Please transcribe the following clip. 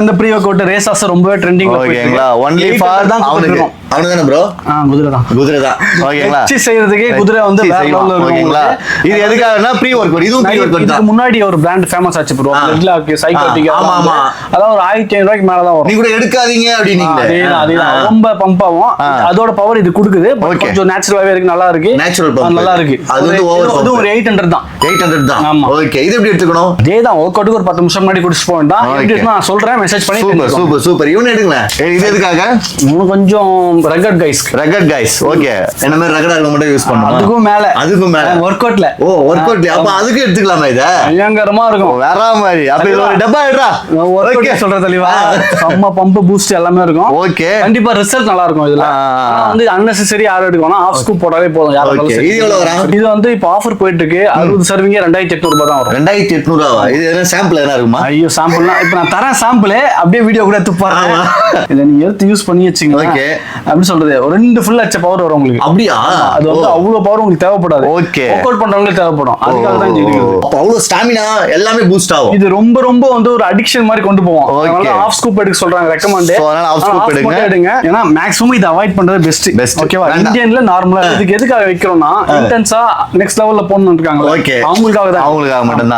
இந்த pre work out races ரொம்பவே ட்ரெண்டிங்ல ஓகேங்களா ஒன்லி ஃபார் தான் கொடுத்துருக்கோம். அவனுதானே ப்ரோ? குதிரை தான் ஓகேங்களா. எக்ஸர்சைஸ் செய்யறதுக்கு குதிரை வந்து வேற லெவல்ல இருக்கும். ஓகேங்களா. இது எதுக்காகனா ப்ரீ ஒர்க் அவுட். இதுவும் ப்ரீ ஒர்க் அவுட் தான். முன்னாடி ஒரு பிராண்ட் ஃபேமஸ் ஆச்சு ப்ரோ. ரெட்லாக் சைக்கோட்டிக். ஆமா அதான் ஒரு 1500 ரூபாய்க்கு மேல தான் வரும். நீ கூட எடுக்காதீங்க அப்படினீங்களே. அதேதான் ரொம்ப பம்ப் ஆகும். அதோட பவர் இது கொடுக்குது. கொஞ்சம் நேச்சுரலாவே இருக்கு, நல்லா இருக்கு. நேச்சுரல் பம்ப் நல்லா இருக்கு. அது வந்து ஓவர் அது ஒரு 800 தான். 800 தான். ஆமா. ஓகே. இது எப்படி எடுத்துக்கணும்? அதேதான் ஒர்க் அவுட்க்கு ஒரு 10 நிமிஷம் முன்னாடி குடிச்சு போறேன். எப்படி நான் சொல்றேன் மெசேஜ் பண்ணி. சூப்பர். இவனை எடுங்களே. இது எதுக்காக? இன்னும் கொஞ்சம் ரகட் கைஸ். ஓகே. என்ன மாதிரி ரகடா இருக்க மட்டும் யூஸ் பண்ணுவோம். அதுக்கும் மேல ஒர்க் அவுட்ல. ஒர்க் அவுட்ல. அப்ப அதுக்கு எடுத்துக்கலாமா இத? பயங்கரமா இருக்கும். வேற மாதிரி. அப்ப இது ஒரு டப்பா எடுறா. ஒர்க் அவுட் சொல்ற தெளிவா. செம்ம பம்ப் பூஸ்ட் எல்லாமே இருக்கும். ஓகே. கண்டிப்பா ரிசல்ட் நல்லா இருக்கும் இதுல. ஆனா வந்து அன்னெசரி யாரும் எடுக்கணும். ஆஃப் ஸ்கூப் போடாலே போதும். யாரும். இது எவ்வளவு வரும்? இது வந்து இப்ப ஆஃபர் போயிட்டு இருக்கு. 60 சர்விங் 2800 ரூபாய் தான் வரும். 2800 ரூபாய். இது என்ன சாம்பிள் என்ன இருக்குமா? ஐயோ சாம்பிள்னா இப்ப நான் தரேன் சாம்பிள். அப்படியே வீடியோ கூட எடுத்து பாருங்க. இத நீங்க எடுத்து யூஸ் பண்ணி வச்சீங்க. ஓகே. அப்படி சொல்றது ஒரு 2 ஃபுல் அச்ச பவர் வரும் உங்களுக்கு. அப்படியா? அது வந்து அவ்வளவு பவர் உங்களுக்கு தேவைப்படாது. ஓகே. ஒர்க் அவுட் பண்றவங்களுக்கு தேவைப்படும். அதுக்காக தான் இது இருக்குது. அப்ப அவ்வளவு ஸ்டாமினா எல்லாமே பூஸ்ட் ஆகும். இது ரொம்ப வந்து ஒரு அடிக்ஷன் மாதிரி கொண்டு போவோம். அதனால ஆஃப் ஸ்கூப் எடுக்க சொல்றாங்க ரெக்கமெண்ட். அதனால ஆஃப் ஸ்கூப் எடுங்க. ஏன்னா மேக்ஸிமம் இத அவாய்ட் பண்றது பெஸ்ட். ஓகேவா? இந்தியன்ல நார்மலா இதுக்கு எதுக்காக வைக்கிறோம்னா இன்டென்ஸா நெக்ஸ்ட் லெவல்ல போறணும்னு இருக்காங்க. ஓகே. அவங்களுக்காக மட்டும் தான்.